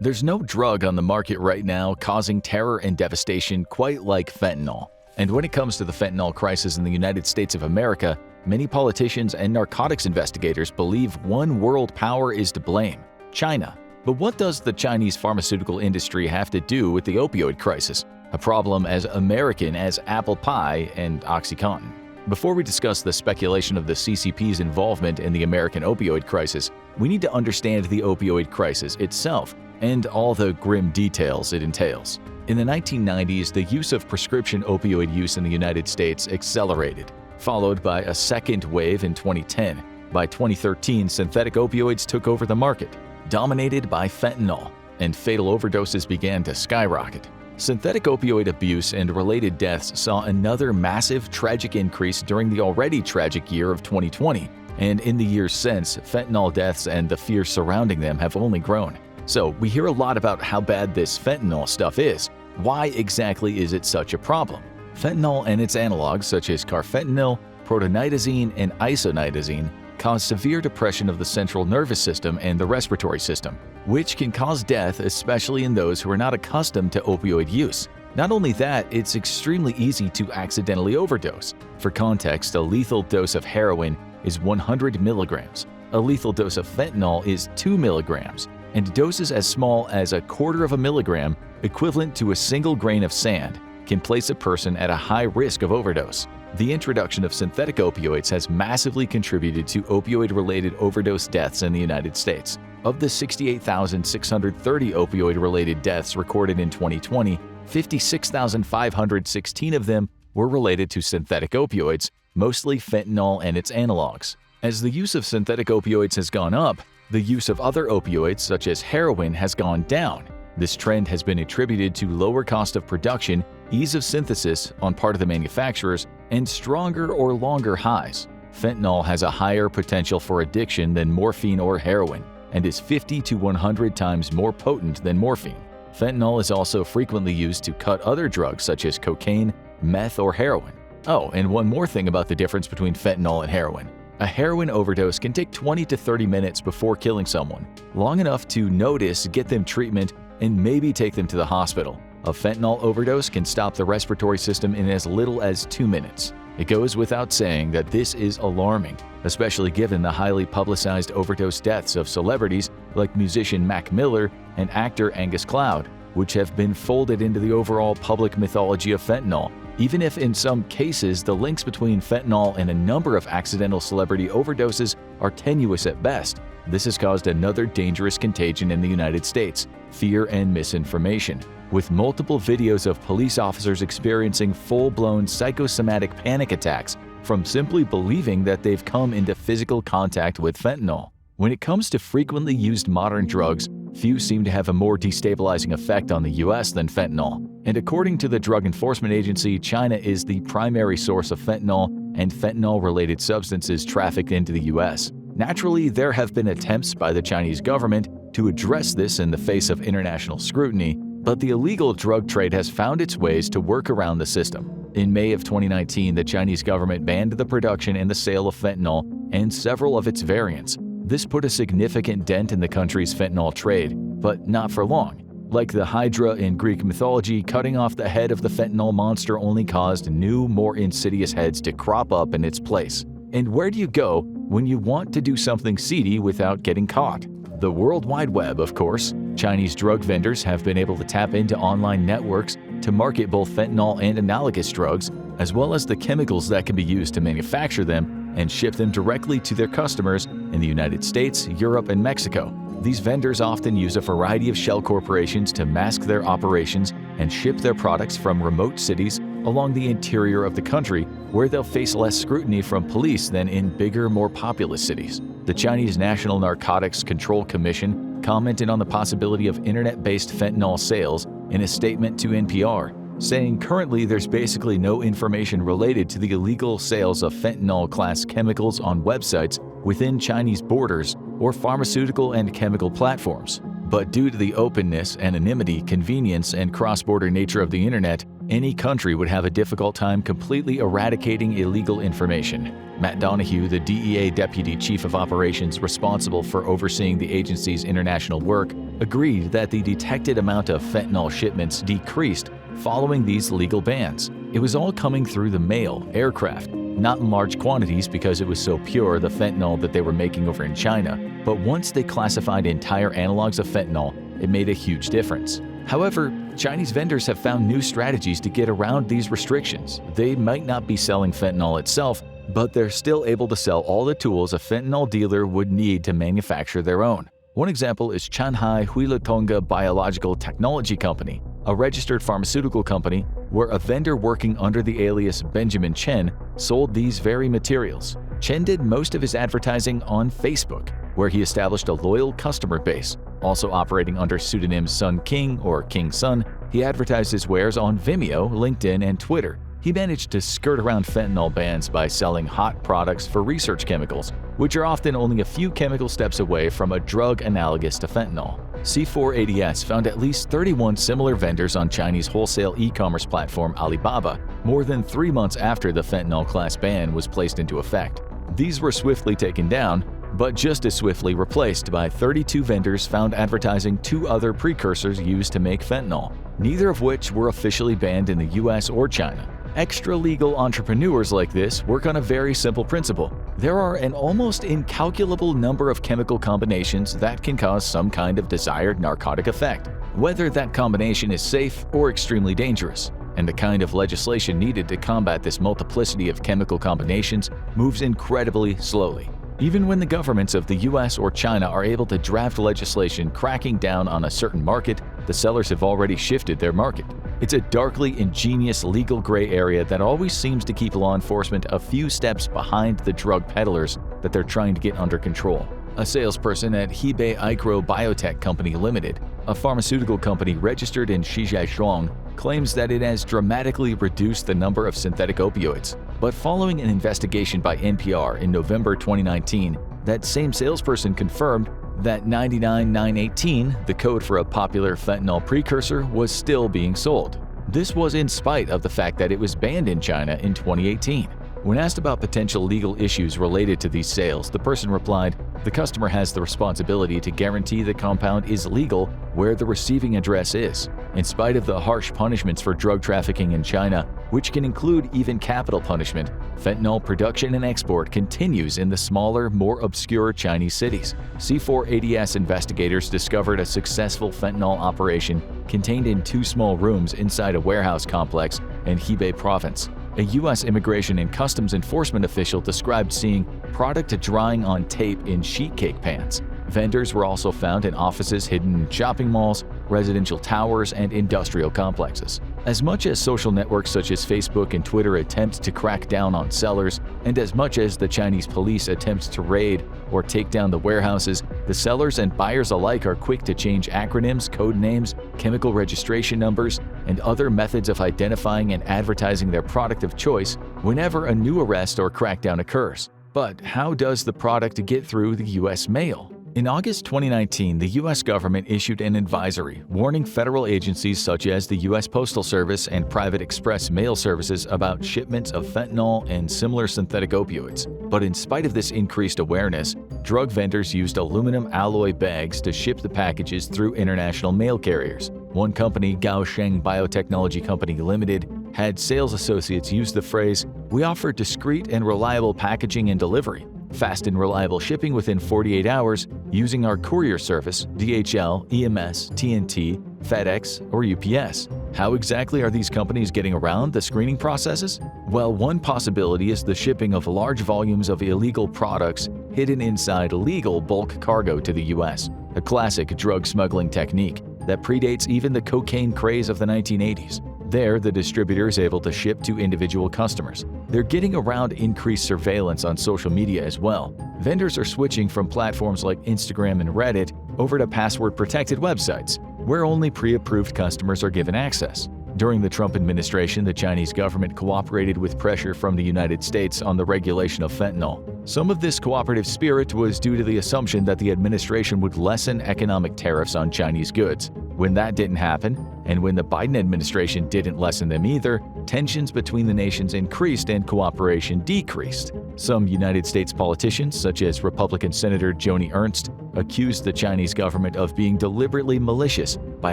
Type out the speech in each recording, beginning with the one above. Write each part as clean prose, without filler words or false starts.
There's no drug on the market right now causing terror and devastation quite like fentanyl. And when it comes to the fentanyl crisis in the United States of America, many politicians and narcotics investigators believe one world power is to blame: China. But what does the Chinese pharmaceutical industry have to do with the opioid crisis, a problem as American as apple pie and oxycontin? Before we discuss the speculation of the CCP's involvement in the American opioid crisis, we need to understand the opioid crisis itself and all the grim details it entails. In the 1990s, the use of prescription opioid use in the United States accelerated, followed by a second wave in 2010. By 2013, synthetic opioids took over the market, dominated by fentanyl, and fatal overdoses began to skyrocket. Synthetic opioid abuse and related deaths saw another massive, tragic increase during the already tragic year of 2020, and in the years since, fentanyl deaths and the fear surrounding them have only grown. So we hear a lot about how bad this fentanyl stuff is. Why exactly is it such a problem? Fentanyl and its analogs such as carfentanil, protonidazine, and isonidazine cause severe depression of the central nervous system and the respiratory system, which can cause death, especially in those who are not accustomed to opioid use. Not only that, it's extremely easy to accidentally overdose. For context, a lethal dose of heroin is 100 milligrams. A lethal dose of fentanyl is 2 milligrams, and doses as small as 1/4 milligram, equivalent to a single grain of sand, can place a person at a high risk of overdose. The introduction of synthetic opioids has massively contributed to opioid-related overdose deaths in the United States. Of the 68,630 opioid-related deaths recorded in 2020, 56,516 of them were related to synthetic opioids, mostly fentanyl and its analogs. As the use of synthetic opioids has gone up, the use of other opioids such as heroin has gone down. This trend has been attributed to lower cost of production, ease of synthesis on part of the manufacturers, and stronger or longer highs. Fentanyl has a higher potential for addiction than morphine or heroin and is 50 to 100 times more potent than morphine. Fentanyl is also frequently used to cut other drugs such as cocaine, meth, or heroin. Oh, and one more thing about the difference between fentanyl and heroin. A heroin overdose can take 20 to 30 minutes before killing someone, long enough to notice, get them treatment, and maybe take them to the hospital. A fentanyl overdose can stop the respiratory system in as little as 2 minutes. It goes without saying that this is alarming, especially given the highly publicized overdose deaths of celebrities like musician Mac Miller and actor Angus Cloud, which have been folded into the overall public mythology of fentanyl. Even if in some cases the links between fentanyl and a number of accidental celebrity overdoses are tenuous at best, this has caused another dangerous contagion in the United States: fear and misinformation, with multiple videos of police officers experiencing full-blown psychosomatic panic attacks from simply believing that they've come into physical contact with fentanyl. When it comes to frequently used modern drugs, few seem to have a more destabilizing effect on the US than fentanyl. And according to the Drug Enforcement Agency, China is the primary source of fentanyl and fentanyl-related substances trafficked into the US. Naturally, there have been attempts by the Chinese government to address this in the face of international scrutiny, but the illegal drug trade has found its ways to work around the system. In May of 2019, the Chinese government banned the production and the sale of fentanyl and several of its variants. This put a significant dent in the country's fentanyl trade, but not for long. Like the Hydra in Greek mythology, cutting off the head of the fentanyl monster only caused new, more insidious heads to crop up in its place. And where do you go when you want to do something seedy without getting caught? The World Wide Web, of course. Chinese drug vendors have been able to tap into online networks to market both fentanyl and analogous drugs, as well as the chemicals that can be used to manufacture them and ship them directly to their customers in the United States, Europe, and Mexico. These vendors often use a variety of shell corporations to mask their operations and ship their products from remote cities along the interior of the country, where they'll face less scrutiny from police than in bigger, more populous cities. The Chinese National Narcotics Control Commission commented on the possibility of internet-based fentanyl sales in a statement to NPR, saying currently there's basically no information related to the illegal sales of fentanyl-class chemicals on websites within Chinese borders or pharmaceutical and chemical platforms. But due to the openness, anonymity, convenience, and cross-border nature of the internet, any country would have a difficult time completely eradicating illegal information. Matt Donahue, the DEA Deputy Chief of Operations responsible for overseeing the agency's international work, agreed that the detected amount of fentanyl shipments decreased following these legal bans. It was all coming through the mail, aircraft, not in large quantities because it was so pure, the fentanyl that they were making over in China, but once they classified entire analogs of fentanyl, it made a huge difference. However, Chinese vendors have found new strategies to get around these restrictions. They might not be selling fentanyl itself, but they're still able to sell all the tools a fentanyl dealer would need to manufacture their own. One example is Shanghai Huiletonga Biological Technology Company, a registered pharmaceutical company where a vendor working under the alias Benjamin Chen sold these very materials. Chen did most of his advertising on Facebook, where he established a loyal customer base. Also operating under pseudonym Sun King or King Sun, he advertised his wares on Vimeo, LinkedIn, and Twitter. He managed to skirt around fentanyl bans by selling hot products for research chemicals, which are often only a few chemical steps away from a drug analogous to fentanyl. C4ADS found at least 31 similar vendors on Chinese wholesale e-commerce platform Alibaba more than 3 months after the fentanyl class ban was placed into effect. These were swiftly taken down, but just as swiftly replaced by 32 vendors found advertising 2 other precursors used to make fentanyl, neither of which were officially banned in the US or China. Extra-legal entrepreneurs like this work on a very simple principle. There are an almost incalculable number of chemical combinations that can cause some kind of desired narcotic effect, whether that combination is safe or extremely dangerous. And the kind of legislation needed to combat this multiplicity of chemical combinations moves incredibly slowly. Even when the governments of the US or China are able to draft legislation cracking down on a certain market, the sellers have already shifted their market. It's a darkly ingenious legal gray area that always seems to keep law enforcement a few steps behind the drug peddlers that they're trying to get under control. A salesperson at Hebei Icro Biotech Company Limited, a pharmaceutical company registered in Shijiazhuang, claims that it has dramatically reduced the number of synthetic opioids. But following an investigation by NPR in November 2019, that same salesperson confirmed that 99918, the code for a popular fentanyl precursor, was still being sold. This was in spite of the fact that it was banned in China in 2018. When asked about potential legal issues related to these sales, the person replied, "The customer has the responsibility to guarantee the compound is legal where the receiving address is." In spite of the harsh punishments for drug trafficking in China, which can include even capital punishment, fentanyl production and export continues in the smaller, more obscure Chinese cities. C4ADS investigators discovered a successful fentanyl operation contained in 2 small rooms inside a warehouse complex in Hebei province. A U.S. Immigration and Customs Enforcement official described seeing product drying on tape in sheet cake pans. Vendors were also found in offices hidden in shopping malls, residential towers, and industrial complexes. As much as social networks such as Facebook and Twitter attempt to crack down on sellers, and as much as the Chinese police attempts to raid or take down the warehouses, the sellers and buyers alike are quick to change acronyms, code names, chemical registration numbers, and other methods of identifying and advertising their product of choice whenever a new arrest or crackdown occurs. But how does the product get through the U.S. mail? In August 2019, the U.S. government issued an advisory warning federal agencies such as the U.S. Postal Service and private express mail services about shipments of fentanyl and similar synthetic opioids. But in spite of this increased awareness, drug vendors used aluminum alloy bags to ship the packages through international mail carriers. One company, Kaohsiung Biotechnology Company Limited, had sales associates use the phrase, "We offer discreet and reliable packaging and delivery. Fast and reliable shipping within 48 hours using our courier service, DHL, EMS, TNT, FedEx, or UPS. How exactly are these companies getting around the screening processes? Well, one possibility is the shipping of large volumes of illegal products hidden inside legal bulk cargo to the US, a classic drug smuggling technique that predates even the cocaine craze of the 1980s. There, the distributor is able to ship to individual customers. They're getting around increased surveillance on social media as well. Vendors are switching from platforms like Instagram and Reddit over to password-protected websites, where only pre-approved customers are given access. During the Trump administration, the Chinese government cooperated with pressure from the United States on the regulation of fentanyl. Some of this cooperative spirit was due to the assumption that the administration would lessen economic tariffs on Chinese goods. When that didn't happen, and when the Biden administration didn't lessen them either, tensions between the nations increased and cooperation decreased. Some United States politicians, such as Republican Senator Joni Ernst, accused the Chinese government of being deliberately malicious by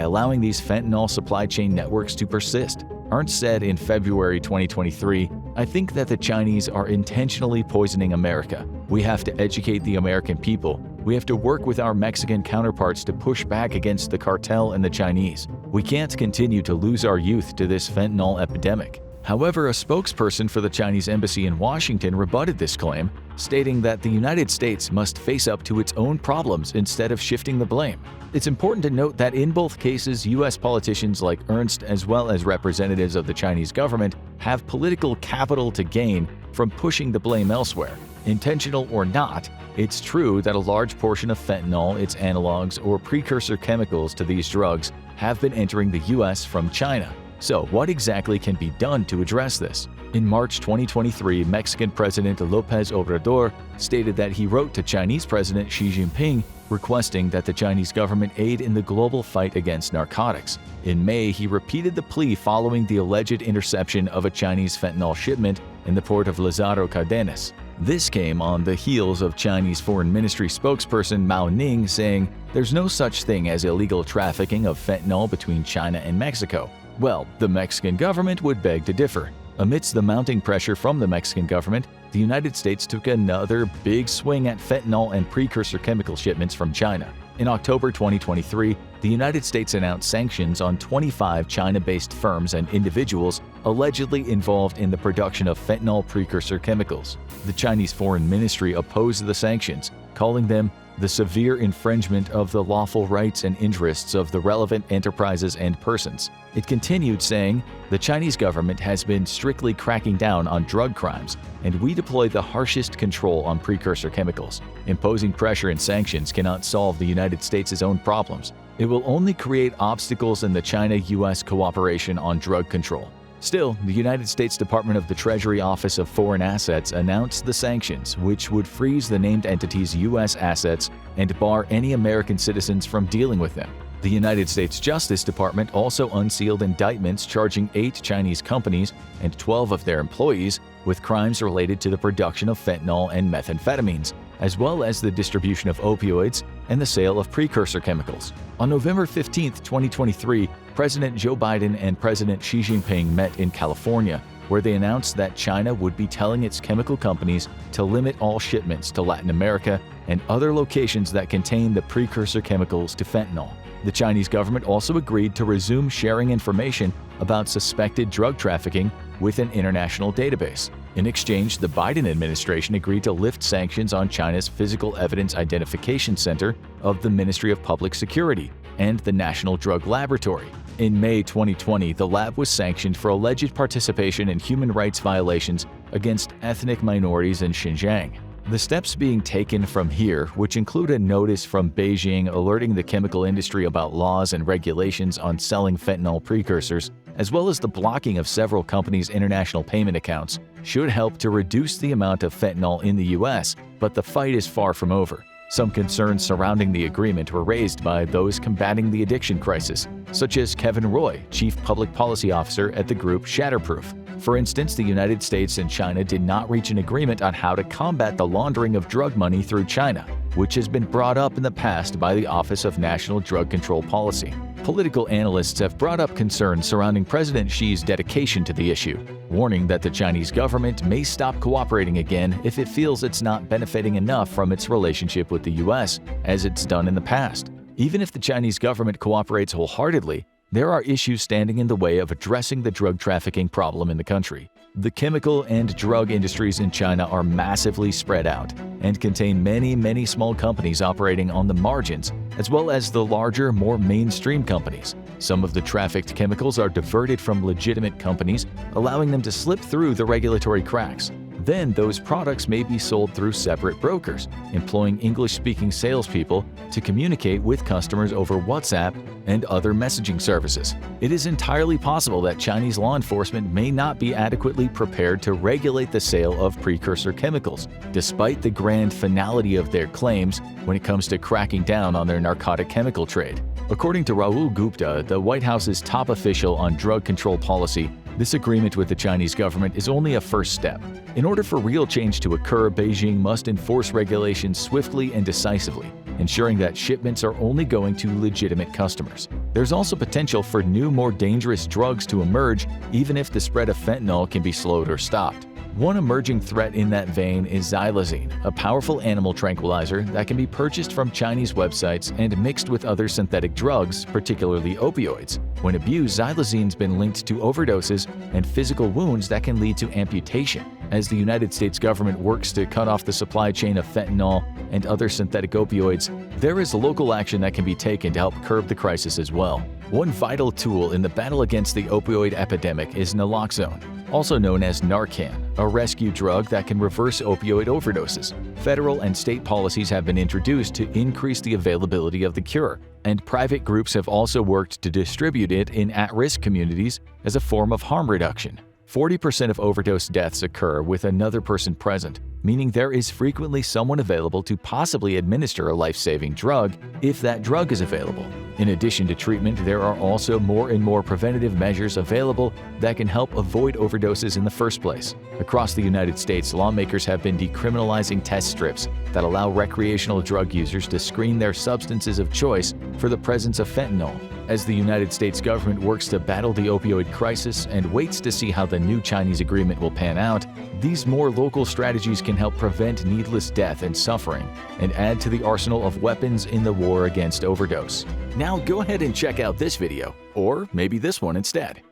allowing these fentanyl supply chain networks to persist. Ernst said in February 2023, "I think that the Chinese are intentionally poisoning America. We have to educate the American people. We have to work with our Mexican counterparts to push back against the cartel and the Chinese. We can't continue to lose our youth to this fentanyl epidemic." However, a spokesperson for the Chinese embassy in Washington rebutted this claim, stating that the United States must face up to its own problems instead of shifting the blame. It's important to note that in both cases, U.S. politicians like Ernst as well as representatives of the Chinese government have political capital to gain from pushing the blame elsewhere. Intentional or not, it's true that a large portion of fentanyl, its analogs, or precursor chemicals to these drugs have been entering the U.S. from China. So, what exactly can be done to address this? In March 2023, Mexican President López Obrador stated that he wrote to Chinese President Xi Jinping requesting that the Chinese government aid in the global fight against narcotics. In May, he repeated the plea following the alleged interception of a Chinese fentanyl shipment in the port of Lázaro Cárdenas. This came on the heels of Chinese Foreign Ministry spokesperson Mao Ning saying, "There's no such thing as illegal trafficking of fentanyl between China and Mexico." Well, the Mexican government would beg to differ. Amidst the mounting pressure from the Mexican government, the United States took another big swing at fentanyl and precursor chemical shipments from China. In October 2023, the United States announced sanctions on 25 China-based firms and individuals allegedly involved in the production of fentanyl precursor chemicals. The Chinese Foreign Ministry opposed the sanctions, calling them the severe infringement of the lawful rights and interests of the relevant enterprises and persons. It continued saying, "The Chinese government has been strictly cracking down on drug crimes, and we deploy the harshest control on precursor chemicals. Imposing pressure and sanctions cannot solve the United States' own problems. It will only create obstacles in the China-US cooperation on drug control." Still, the United States Department of the Treasury Office of Foreign Assets announced the sanctions, which would freeze the named entity's U.S. assets and bar any American citizens from dealing with them. The United States Justice Department also unsealed indictments charging 8 Chinese companies and 12 of their employees with crimes related to the production of fentanyl and methamphetamines, as well as the distribution of opioids and the sale of precursor chemicals. On November 15, 2023, President Joe Biden and President Xi Jinping met in California, where they announced that China would be telling its chemical companies to limit all shipments to Latin America and other locations that contain the precursor chemicals to fentanyl. The Chinese government also agreed to resume sharing information about suspected drug trafficking with an international database. In exchange, the Biden administration agreed to lift sanctions on China's Physical Evidence Identification Center of the Ministry of Public Security and the National Drug Laboratory. In May 2020, the lab was sanctioned for alleged participation in human rights violations against ethnic minorities in Xinjiang. The steps being taken from here, which include a notice from Beijing alerting the chemical industry about laws and regulations on selling fentanyl precursors, as well as the blocking of several companies' international payment accounts, should help to reduce the amount of fentanyl in the U.S., but the fight is far from over. Some concerns surrounding the agreement were raised by those combating the addiction crisis, such as Kevin Roy, Chief Public Policy Officer at the group Shatterproof. For instance, the United States and China did not reach an agreement on how to combat the laundering of drug money through China, which has been brought up in the past by the Office of National Drug Control Policy. Political analysts have brought up concerns surrounding President Xi's dedication to the issue, warning that the Chinese government may stop cooperating again if it feels it's not benefiting enough from its relationship with the U.S., as it's done in the past. Even if the Chinese government cooperates wholeheartedly, there are issues standing in the way of addressing the drug trafficking problem in the country. The chemical and drug industries in China are massively spread out and contain many small companies operating on the margins, as well as the larger, more mainstream companies. Some of the trafficked chemicals are diverted from legitimate companies, allowing them to slip through the regulatory cracks. Then those products may be sold through separate brokers, employing English-speaking salespeople to communicate with customers over WhatsApp and other messaging services. It is entirely possible that Chinese law enforcement may not be adequately prepared to regulate the sale of precursor chemicals, despite the grand finality of their claims when it comes to cracking down on their narcotic chemical trade. According to Rahul Gupta, the White House's top official on drug control policy, this agreement with the Chinese government is only a first step. In order for real change to occur, Beijing must enforce regulations swiftly and decisively, ensuring that shipments are only going to legitimate customers. There's also potential for new, more dangerous drugs to emerge, even if the spread of fentanyl can be slowed or stopped. One emerging threat in that vein is xylazine, a powerful animal tranquilizer that can be purchased from Chinese websites and mixed with other synthetic drugs, particularly opioids. When abused, xylazine's been linked to overdoses and physical wounds that can lead to amputation. As the United States government works to cut off the supply chain of fentanyl and other synthetic opioids, there is local action that can be taken to help curb the crisis as well. One vital tool in the battle against the opioid epidemic is naloxone, also known as Narcan, a rescue drug that can reverse opioid overdoses. Federal and state policies have been introduced to increase the availability of the cure, and private groups have also worked to distribute it in at-risk communities as a form of harm reduction. 40% of overdose deaths occur with another person present, meaning there is frequently someone available to possibly administer a life-saving drug if that drug is available. In addition to treatment, there are also more and more preventative measures available that can help avoid overdoses in the first place. Across the United States, lawmakers have been decriminalizing test strips that allow recreational drug users to screen their substances of choice for the presence of fentanyl. As the United States government works to battle the opioid crisis and waits to see how the new Chinese agreement will pan out, these more local strategies can help prevent needless death and suffering and add to the arsenal of weapons in the war against overdose. Now go ahead and check out this video, or maybe this one instead.